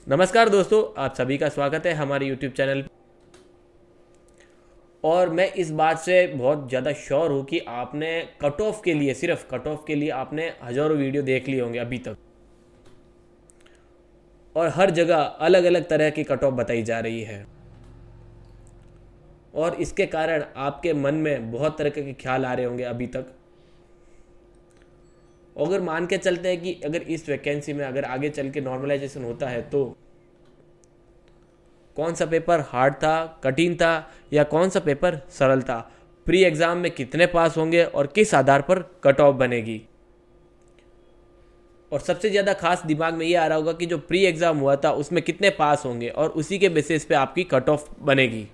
नमस्कार दोस्तों, आप सभी का स्वागत है हमारे YouTube चैनल। और मैं इस बात से बहुत ज़्यादा श्योर हूँ कि आपने कट ऑफ के लिए, सिर्फ कट ऑफ के लिए आपने हज़ारों वीडियो देख लिए होंगे अभी तक। और हर जगह अलग अलग तरह की कट ऑफ बताई जा रही है और इसके कारण आपके मन में बहुत तरह के ख्याल आ रहे होंगे अभी तक। अगर मान के चलते हैं कि अगर इस वैकेंसी में अगर आगे चल के नॉर्मलाइजेशन होता है तो कौन सा पेपर हार्ड था, कठिन था, या कौन सा पेपर सरल था, प्री एग्ज़ाम में कितने पास होंगे और किस आधार पर कट ऑफ बनेगी। और सबसे ज़्यादा खास दिमाग में ये आ रहा होगा कि जो प्री एग्ज़ाम हुआ था उसमें कितने पास होंगे और उसी के बेसिस पे आपकी कट ऑफ बनेगी।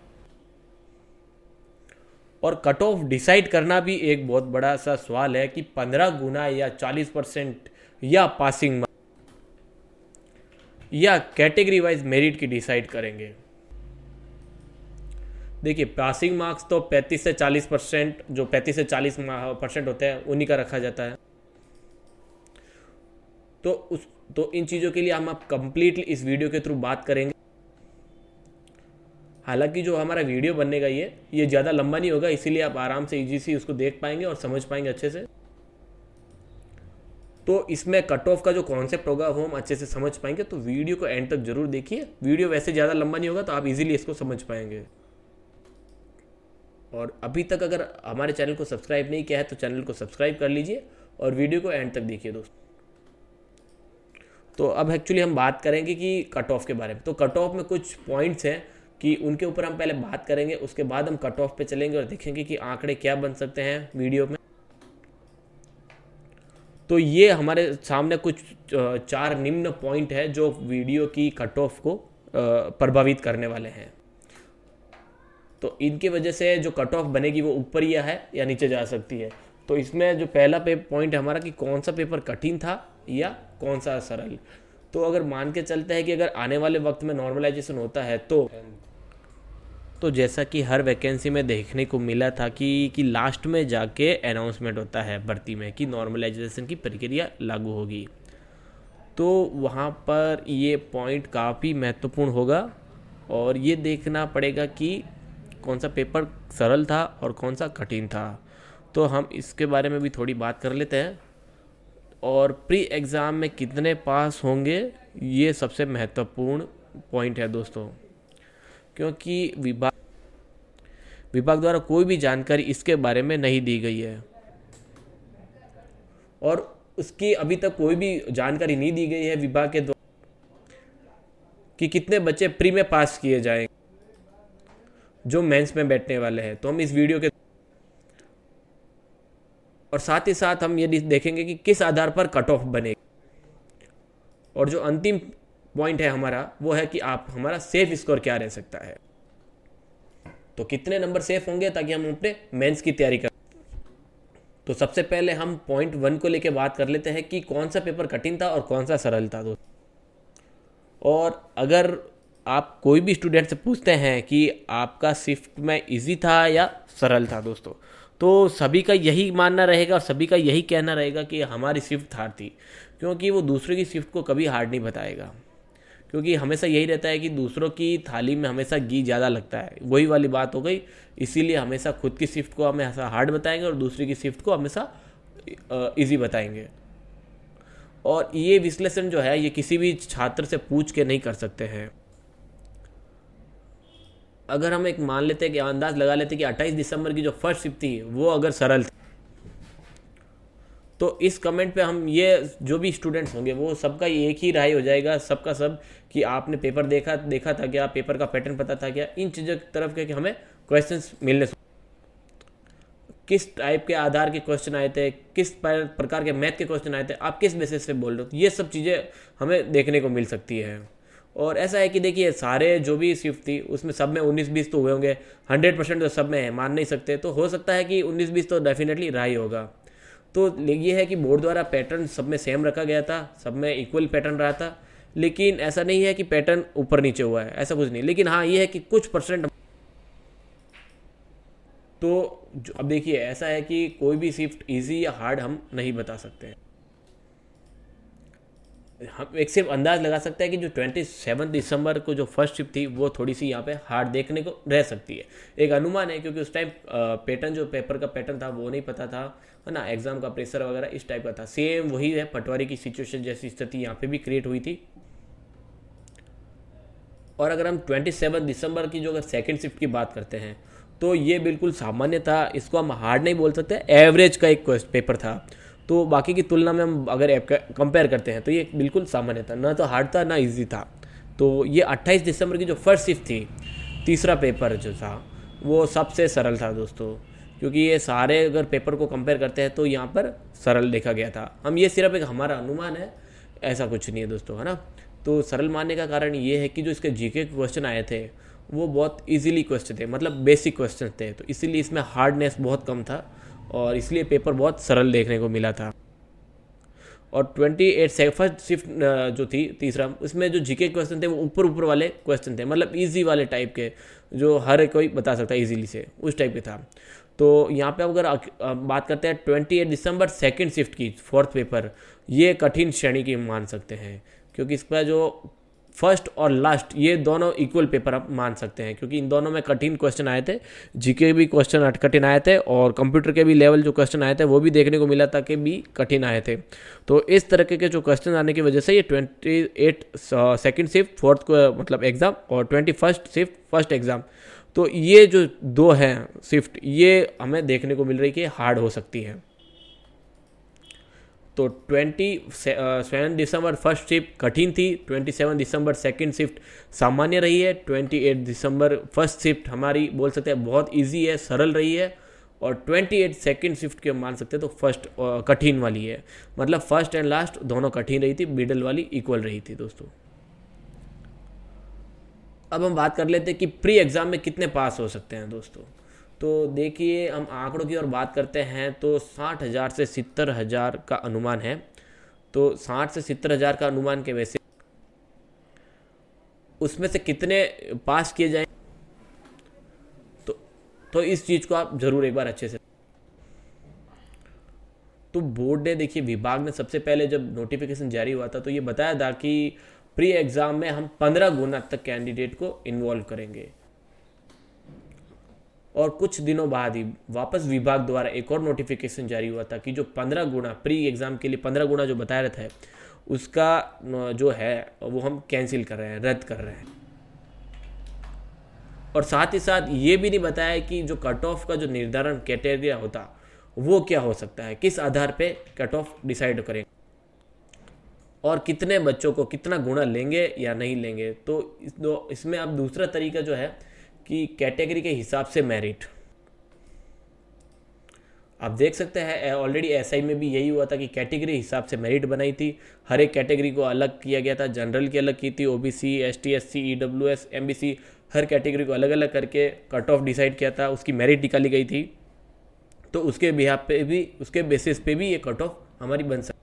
और कट ऑफ डिसाइड करना भी एक बहुत बड़ा सा सवाल है कि 15 गुना या 40% या पासिंग या कैटेगरी वाइज मेरिट की डिसाइड करेंगे। देखिए, पासिंग मार्क्स तो 35 से 40%, जो 35 से 40% होते हैं उन्हीं का रखा जाता है। तो इन चीज़ों के लिए हम अब कंप्लीटली इस वीडियो के थ्रू बात करेंगे। हालांकि जो हमारा वीडियो बनने का ये ज़्यादा लंबा नहीं होगा, इसीलिए आप आराम से इजी से उसको देख पाएंगे और समझ पाएंगे अच्छे से। तो इसमें कट ऑफ का जो कॉन्सेप्ट होगा वो हम अच्छे से समझ पाएंगे। तो वीडियो को एंड तक जरूर देखिए। वीडियो वैसे ज़्यादा लंबा नहीं होगा तो आप इजीली इसको समझ पाएंगे। और अभी तक अगर हमारे चैनल को सब्सक्राइब नहीं किया है तो चैनल को सब्सक्राइब कर लीजिए और वीडियो को एंड तक देखिए दोस्तों। तो अब एक्चुअली हम बात करेंगे कि कट ऑफ के बारे में। तो कट ऑफ में कुछ पॉइंट्स हैं कि उनके ऊपर हम पहले बात करेंगे, उसके बाद हम कट ऑफ पे चलेंगे और देखेंगे कि आंकड़े क्या बन सकते हैं वीडियो में। तो ये हमारे सामने कुछ 4 निम्न पॉइंट है जो वीडियो की कट ऑफ को प्रभावित करने वाले हैं। तो इनकी वजह से जो कट ऑफ बनेगी वो ऊपर या नीचे जा सकती है। तो इसमें जो पहला पॉइंट है हमारा कि कौन सा पेपर कठिन था या कौन सा सरल। तो अगर मान के चलते हैं कि अगर आने वाले वक्त में नॉर्मलाइजेशन होता है तो जैसा कि हर वैकेंसी में देखने को मिला था कि लास्ट में जाके अनाउंसमेंट होता है भर्ती में कि नॉर्मलाइजेशन की प्रक्रिया लागू होगी। तो वहाँ पर ये पॉइंट काफ़ी महत्वपूर्ण होगा और ये देखना पड़ेगा कि कौन सा पेपर सरल था और कौन सा कठिन था। तो हम इसके बारे में भी थोड़ी बात कर लेते हैं। और प्री एग्ज़ाम में कितने पास होंगे ये सबसे महत्वपूर्ण पॉइंट है दोस्तों, क्योंकि विभाग द्वारा कोई भी जानकारी इसके बारे में नहीं दी गई है और उसकी अभी तक कोई भी जानकारी नहीं दी गई है विभाग के द्वारा कि कितने बच्चे प्री में पास किए जाएंगे जो मेंस में बैठने वाले हैं। तो हम इस वीडियो के और साथ ही साथ हम ये देखेंगे कि किस आधार पर कट ऑफ बनेगी। और जो अंतिम पॉइंट है हमारा वो है कि आप हमारा सेफ स्कोर क्या रह सकता है। तो कितने नंबर सेफ होंगे ताकि हम अपने मेंस की तैयारी कर। तो सबसे पहले हम पॉइंट 1 को लेके बात कर लेते हैं कि कौन सा पेपर कठिन था और कौन सा सरल था दोस्तों। और अगर आप कोई भी स्टूडेंट से पूछते हैं कि आपका शिफ्ट में इजी था या सरल था दोस्तों, तो सभी का यही मानना रहेगा और सभी का यही कहना रहेगा कि हमारी शिफ्ट हार्ड थी, क्योंकि वो दूसरे की शिफ्ट को कभी हार्ड नहीं बताएगा। क्योंकि हमेशा यही रहता है कि दूसरों की थाली में हमेशा घी ज़्यादा लगता है, वही वाली बात हो गई। इसीलिए हमेशा खुद की शिफ्ट को हमेशा हार्ड बताएंगे और दूसरी की शिफ्ट को हमेशा इजी बताएंगे। और ये विश्लेषण जो है ये किसी भी छात्र से पूछ के नहीं कर सकते हैं। अगर हम एक मान लेते हैं कि अंदाज लगा लेते हैं कि 28 दिसंबर की जो फर्स्ट शिफ्ट थी वो अगर सरल थी, तो इस कमेंट पे हम ये जो भी स्टूडेंट्स होंगे वो सबका एक ही राय हो जाएगा, सबका सब, कि आपने पेपर देखा था क्या, पेपर का पैटर्न पता था क्या। इन चीज़ों की तरफ के कि हमें क्वेश्चंस मिलने, किस टाइप के आधार के क्वेश्चन आए थे, किस प्रकार के मैथ के क्वेश्चन आए थे, आप किस बेसिस पे बोल रहे हो, ये सब चीज़ें हमें देखने को मिल सकती है। और ऐसा है कि देखिए, सारे जो भी शिफ्ट थी उसमें सब में 19-20 तो हुए होंगे, 100% तो सब में है, मान नहीं सकते। तो हो सकता है कि 19-20 तो डेफिनेटली रहा ही होगा। तो ये है कि बोर्ड द्वारा पैटर्न सब में सेम रखा गया था, सब में इक्वल पैटर्न रहा था। लेकिन ऐसा नहीं है कि पैटर्न ऊपर नीचे हुआ है, ऐसा कुछ नहीं। लेकिन हाँ, ये है कि कुछ परसेंट। तो अब देखिए, ऐसा है कि कोई भी शिफ्ट इजी या हार्ड हम नहीं बता सकते हैं। हम एक सिर्फ अंदाज लगा सकते हैं कि जो 27 दिसंबर को जो फर्स्ट शिफ्ट थी वो थोड़ी सी यहाँ पे हार्ड देखने को रह सकती है। एक अनुमान है, क्योंकि उस टाइम पैटर्न, जो पेपर का पैटर्न था वो नहीं पता था, है ना, एग्जाम का प्रेशर वगैरह इस टाइप का था। सेम वही है, पटवारी की सिचुएशन जैसी स्थिति यहाँ पे भी क्रिएट हुई थी। और अगर हम 27 दिसंबर की जो अगर सेकेंड शिफ्ट की बात करते हैं तो ये बिल्कुल सामान्य था, इसको हम हार्ड नहीं बोल सकते, एवरेज का एक पेपर था। तो बाकी की तुलना में हम अगर कंपेयर करते हैं तो ये बिल्कुल सामान्य था, ना तो हार्ड था ना इजी था। तो ये 28 दिसंबर की जो फर्स्ट शिफ्ट थी, तीसरा पेपर जो था वो सबसे सरल था दोस्तों, क्योंकि ये सारे अगर पेपर को कंपेयर करते हैं तो यहाँ पर सरल देखा गया था। हम ये सिर्फ एक हमारा अनुमान है, ऐसा कुछ नहीं है दोस्तों, है ना। तो सरल मानने का कारण ये है कि जो इसके जीके क्वेश्चन आए थे वो बहुत इजीली क्वेश्चन थे, मतलब बेसिक क्वेश्चन थे, तो इसीलिए इसमें हार्डनेस बहुत कम था और इसलिए पेपर बहुत सरल देखने को मिला था। और 28 फर्स्ट शिफ्ट जो थी तीसरा, उसमें जो जीके क्वेश्चन थे वो ऊपर ऊपर वाले क्वेश्चन थे, मतलब इजी वाले टाइप के, जो हर कोई बता सकता है इजीली से, उस टाइप के था। तो यहाँ पे अगर बात करते हैं 28 दिसंबर सेकेंड शिफ्ट की फोर्थ पेपर, ये कठिन श्रेणी की मान सकते हैं, क्योंकि इसका जो फर्स्ट और लास्ट ये दोनों इक्वल पेपर आप मान सकते हैं, क्योंकि इन दोनों में कठिन क्वेश्चन आए थे, जीके भी क्वेश्चन कठिन आए थे और कंप्यूटर के भी लेवल जो क्वेश्चन आए थे वो भी देखने को मिला था कि भी कठिन आए थे। तो इस तरह के जो क्वेश्चन आने की वजह से ये 28 सेकेंड शिफ्ट फोर्थ मतलब एग्ज़ाम और 21 शिफ्ट फर्स्ट एग्ज़ाम, तो ये जो दो हैं शिफ्ट, ये हमें देखने को मिल रही कि हार्ड हो सकती है। तो 27 दिसंबर फर्स्ट शिफ्ट कठिन थी, 27 दिसंबर सेकंड शिफ्ट सामान्य रही है, 28 दिसंबर फर्स्ट शिफ्ट हमारी बोल सकते हैं बहुत इजी है, सरल रही है, और 28 सेकंड शिफ्ट के मान सकते हैं तो फर्स्ट कठिन वाली है, मतलब फर्स्ट एंड लास्ट दोनों कठिन रही थी, मिडल वाली इक्वल रही थी दोस्तों। अब हम बात कर लेते हैं कि प्री एग्ज़ाम में कितने पास हो सकते हैं दोस्तों। तो देखिए, हम आंकड़ों की ओर बात करते हैं तो 60,000 से 70,000 का अनुमान है। तो 60 से 70,000 का अनुमान के वैसे उसमें से कितने पास किए जाएं, तो इस चीज़ को आप ज़रूर एक बार अच्छे से, तो बोर्ड ने, देखिए विभाग ने सबसे पहले जब नोटिफिकेशन जारी हुआ था तो ये बताया था कि प्री एग्ज़ाम में हम 15 गुना तक कैंडिडेट को इन्वॉल्व करेंगे, और कुछ दिनों बाद ही वापस विभाग द्वारा एक और नोटिफिकेशन जारी हुआ था कि जो 15 गुना प्री एग्ज़ाम के लिए 15 गुना जो बताया था उसका जो है वो हम कैंसिल कर रहे हैं, रद्द कर रहे हैं। और साथ ही साथ ये भी नहीं बताया कि जो कट ऑफ का जो निर्धारण क्राइटेरिया होता वो क्या हो सकता है, किस आधार पे कट ऑफ डिसाइड करें, और कितने बच्चों को कितना गुना लेंगे या नहीं लेंगे। तो इसमें अब दूसरा तरीका जो है कि कैटेगरी के हिसाब से मेरिट, आप देख सकते हैं ऑलरेडी एसआई में भी यही हुआ था कि कैटेगरी हिसाब से मेरिट बनाई थी, हर एक कैटेगरी को अलग किया गया था, जनरल की अलग की थी, OBC, ST, SC, EWS, MBC, हर कैटेगरी को अलग अलग करके कट ऑफ डिसाइड किया था, उसकी मेरिट निकाली गई थी। तो उसके बिहाफ पे भी, उसके बेसिस पे भी ये कट ऑफ हमारी बन सकती,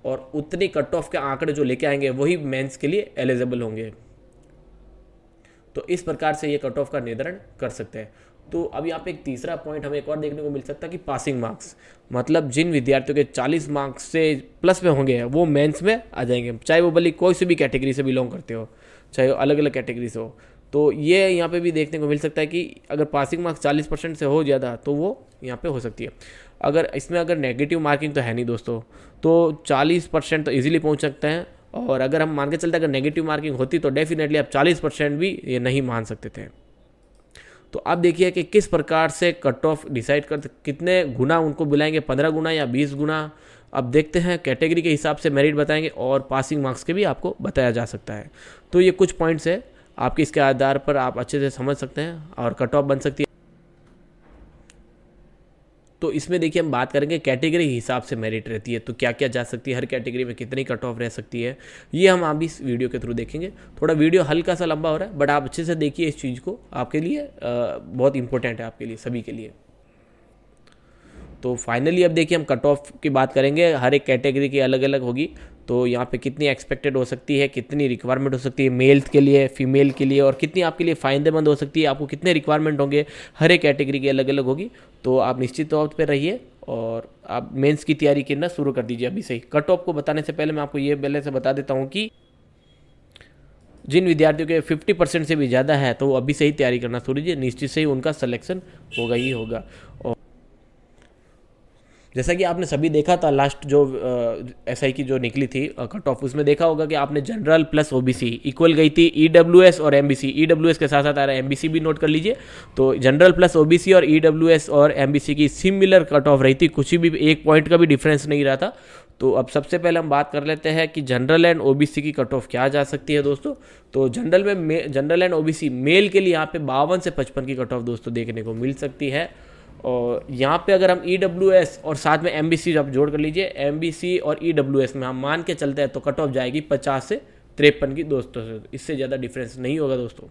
और उतनी कट ऑफ के आंकड़े जो लेके आएंगे वही मेंस के लिए एलिजिबल होंगे। तो इस प्रकार से ये कट ऑफ का निर्धारण कर सकते हैं। तो अब यहाँ पे एक तीसरा पॉइंट हमें एक और देखने को मिल सकता है कि पासिंग मार्क्स, मतलब जिन विद्यार्थियों के 40 मार्क्स से प्लस में होंगे वो मेंस में आ जाएंगे, चाहे वो भले कोई सी भी कैटेगरी से बिलोंग करते हो, चाहे वो अलग अलग कैटेगरी से हो। तो ये यहाँ पे भी देखने को मिल सकता है कि अगर पासिंग मार्क्स 40% से हो ज़्यादा तो वो यहाँ पे हो सकती है। अगर इसमें अगर नेगेटिव मार्किंग तो है नहीं दोस्तों, तो 40% तो ईजिली पहुँच सकते हैं, और अगर हम मान के चलते अगर नेगेटिव मार्किंग होती तो डेफिनेटली आप 40% भी ये नहीं मान सकते थे। तो आप देखिए कि किस प्रकार से कट ऑफ डिसाइड करते, कितने गुना उनको बुलाएंगे, 15 गुना या 20 गुना। अब देखते हैं, कैटेगरी के हिसाब से मेरिट बताएंगे और पासिंग मार्क्स के भी आपको बताया जा सकता है। तो ये कुछ पॉइंट्स है, आपके इसके आधार पर आप अच्छे से समझ सकते हैं और कट ऑफ बन सकती है। तो इसमें देखिए हम बात करेंगे कैटेगरी हिसाब से मेरिट रहती है, तो क्या क्या जा सकती है, हर कैटेगरी में कितनी कट ऑफ रह सकती है, ये हम आप इस वीडियो के थ्रू देखेंगे। थोड़ा वीडियो हल्का सा लंबा हो रहा है, बट आप अच्छे से देखिए इस चीज़ को, आपके लिए बहुत इंपॉर्टेंट है, आपके लिए, सभी के लिए। तो फाइनली अब देखिए हम कट ऑफ की बात करेंगे, हर एक कैटेगरी की अलग अलग होगी। तो यहाँ पे कितनी एक्सपेक्टेड हो सकती है, कितनी रिक्वायरमेंट हो सकती है मेल के लिए, फीमेल के लिए, और कितनी आपके लिए फ़ायदेमंद हो सकती है, आपको कितने रिक्वायरमेंट होंगे, हर एक कैटेगरी की अलग अलग होगी। तो आप निश्चित तौर पर रहिए और आप मेंस की तैयारी करना शुरू कर दीजिए अभी से ही। कट ऑफ को बताने से पहले मैं आपको ये पहले से बता देता हूँ कि जिन विद्यार्थियों के 50% से भी ज़्यादा है तो वो अभी से ही तैयारी करना शुरू कीजिए, निश्चित से ही उनका सिलेक्शन होगा ही होगा। और जैसा कि आपने सभी देखा था लास्ट जो एसआई की जो निकली थी कट ऑफ, उसमें देखा होगा कि आपने जनरल प्लस ओबीसी इक्वल गई थी ईडब्ल्यूएस और एमबीसी। ईडब्ल्यूएस के साथ साथ आ रहा है एमबीसी भी नोट कर लीजिए। तो जनरल प्लस ओबीसी और ईडब्ल्यूएस और एमबीसी की सिमिलर कट ऑफ रही थी, कुछ भी 1 पॉइंट का भी डिफरेंस नहीं रहा था। तो अब सबसे पहले हम बात कर लेते हैं कि जनरल एंड ओबीसी की कट ऑफ क्या जा सकती है दोस्तों। तो जनरल एंड ओबीसी मेल के लिए यहाँ पे 52 से 55 की कट ऑफ दोस्तों देखने को मिल सकती है। और यहाँ पे अगर हम ईडब्ल्यूएस और साथ में एमबीसी आप जोड़ कर लीजिए, एमबीसी और ईडब्ल्यूएस में हम मान के चलते हैं तो कट ऑफ जाएगी 50 से 53 की दोस्तों, इससे ज़्यादा डिफरेंस नहीं होगा दोस्तों।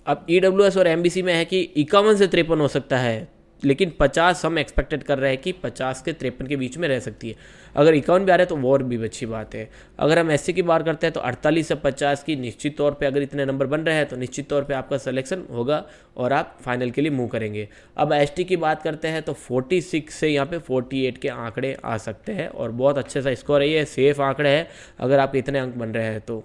अब ईडब्ल्यूएस और एमबीसी में है कि 51 से 53 हो सकता है, लेकिन 50 हम एक्सपेक्टेड कर रहे हैं कि 50 के 53 के बीच में रह सकती है। अगर 51 भी आ रहा है तो वो और भी अच्छी बात है। अगर हम एससी की बात करते हैं तो 48 से 50 की निश्चित तौर पे अगर इतने नंबर बन रहे हैं तो निश्चित तौर पे आपका सिलेक्शन होगा और आप फाइनल के लिए मूव करेंगे। अब एसटी की बात करते हैं तो 46 से यहाँ पे 48 के आंकड़े आ सकते हैं और बहुत अच्छे सा स्कोर है, ये सेफ आंकड़े है अगर आपके इतने अंक बन रहे हैं तो।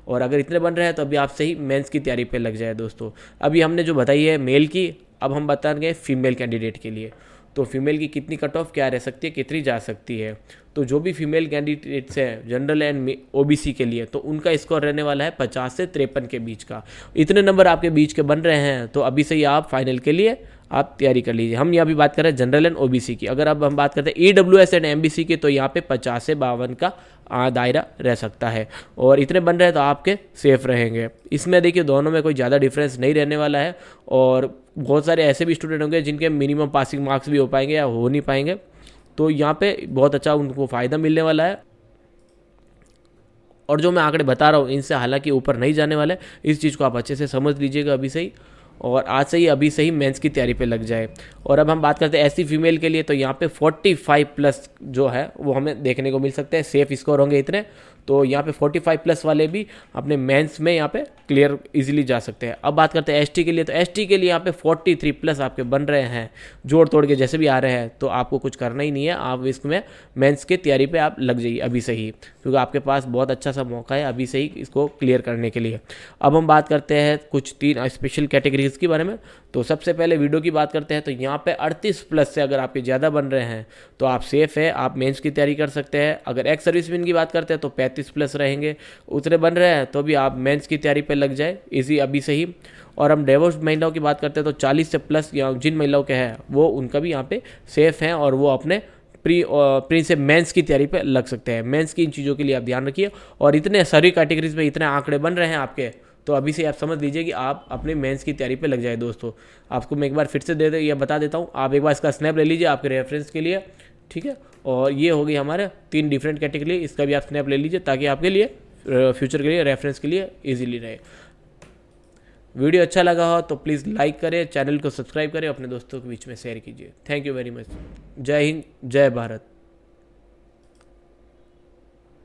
और अगर इतने बन रहे हैं तो अभी आप सही मेंस की तैयारी पे लग जाए दोस्तों। अभी हमने जो बताई है मेल की, अब हम बताएंगे फीमेल कैंडिडेट के लिए। तो फीमेल की कितनी कट ऑफ क्या रह सकती है, कितनी जा सकती है। तो जो भी फीमेल कैंडिडेट्स हैं जनरल एंड ओबीसी के लिए, तो उनका स्कोर रहने वाला है 50 से 53 के बीच का। इतने नंबर आपके बीच के बन रहे हैं तो अभी से ही आप फाइनल के लिए आप तैयारी कर लीजिए। हम यहाँ भी बात कर रहे हैं जनरल एंड ओबीसी की। अगर अब हम बात करते हैं ईडब्ल्यूएस एंड एमबीसी की, तो यहाँ पे 50 से 52 का दायरा रह सकता है और इतने बन रहे हैं तो आपके सेफ रहेंगे। इसमें देखिए दोनों में कोई ज़्यादा डिफरेंस नहीं रहने वाला है और बहुत सारे ऐसे भी स्टूडेंट होंगे जिनके मिनिमम पासिंग मार्क्स भी हो पाएंगे या हो नहीं पाएंगे, तो यहाँ पे बहुत अच्छा उनको फ़ायदा मिलने वाला है। और जो मैं आंकड़े बता रहा हूँ इनसे हालांकि ऊपर नहीं जाने वाले, इस चीज़ को आप अच्छे से समझ लीजिएगा अभी से ही, और आज से ही अभी से ही मेंस की तैयारी पे लग जाए। और अब हम बात करते हैं ऐसी फीमेल के लिए, तो यहाँ पे 45 प्लस जो है वो हमें देखने को मिल सकते हैं, सेफ स्कोर होंगे इतने। तो यहाँ पे 45 प्लस वाले भी अपने मेंस में यहाँ पे क्लियर इजीली जा सकते हैं। अब बात करते हैं एसटी के लिए, तो एसटी के लिए यहाँ पे 43 प्लस आपके बन रहे हैं, जोड़ तोड़ के जैसे भी आ रहे हैं, तो आपको कुछ करना ही नहीं है, आप इसमें मेंस की तैयारी पे आप लग जाइए अभी से ही, क्योंकि आपके पास बहुत अच्छा सा मौका है अभी से ही इसको क्लियर करने के लिए। अब हम बात करते हैं कुछ 3 स्पेशल कैटेगरीज के बारे में। तो सबसे पहले वीडियो की बात करते हैं, तो यहाँ पे 38 प्लस से अगर आपके ज़्यादा बन रहे हैं तो आप सेफ है, आप मेंस की तैयारी कर सकते हैं। अगर एक्स सर्विसमैन की बात करते हैं तो 35 प्लस रहेंगे, उतने बन रहे हैं तो भी आप मेंस की तैयारी पे लग जाए इजी अभी से ही। और हम डिवोर्स महिलाओं की बात करते हैं तो 40 से प्लस या जिन महिलाओं के हैं वो उनका भी यहाँ पे सेफ हैं और वो अपने प्री से मेंस की तैयारी पे लग सकते हैं। मेंस की इन चीज़ों के लिए आप ध्यान रखिए। और इतने सारी कैटेगरीज में इतने आंकड़े बन रहे हैं आपके, तो अभी से आप समझ लीजिए कि आप अपने मेंस की तैयारी पे लग जाए दोस्तों। आपको मैं एक बार फिर से या बता देता हूँ, आप एक बार इसका स्नैप ले लीजिए आपके रेफरेंस के लिए, ठीक है। और ये हो गई हमारे 3 डिफरेंट कैटेगरी, इसका भी आप स्नैप ले लीजिए ताकि आपके लिए फ्यूचर के लिए रेफरेंस के लिए ईजिली रहे। वीडियो अच्छा लगा हो तो प्लीज़ लाइक करें, चैनल को सब्सक्राइब करें, अपने दोस्तों के बीच में शेयर कीजिए। Thank you very much. जय हिंद, जय भारत।